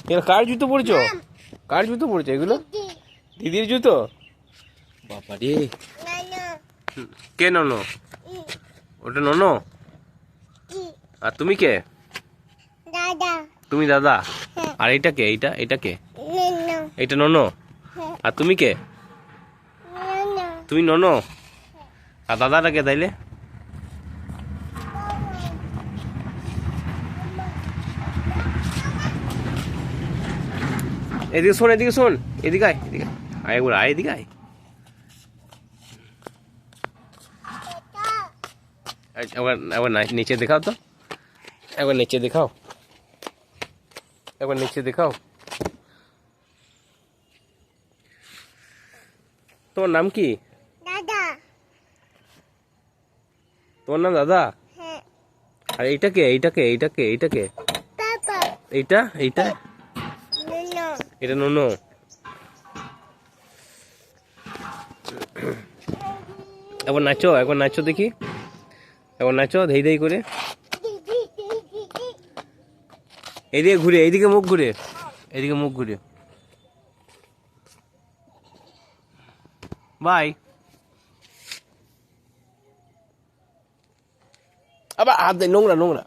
এগুলো কার জুতো পরেছো? কার জুতো পরেছো এগুলো? দিদির জুতো? বাবা রে, কে ননো? ওটা ননো? আর তুমি কে? দাদা। তুমি দাদা? আর এটা কে? এটা কে? এটা ননো? আর তুমি কে? তুমি ননো? আর দাদাটা কে তাইলে? এদিকে শোন, এদিকে শোন, এদিকে আয়, এদিকে আয়, একবার আয়, এদিকে আয়। একবার একবার নিচে দেখাও তো, একবার নিচে দেখাও, একবার নিচে দেখাও। তোমার নাম কি? দাদা। তোমার নাম দাদা? হ্যাঁ। আর এইটা কে? এইটা কে? এইটা কে? এইটা কে? পাপা। এইটা এইটা নো। এটা ননো। একবার নাচো, একবার নাচো দেখি, একবার নাচো ধেই ধেই করে। এদিকে ঘুরে, এইদিকে মুখ ঘুরে, এদিকে মুখ ঘুরে। বাই। আবার হাত দে, নোংরা নোংরা।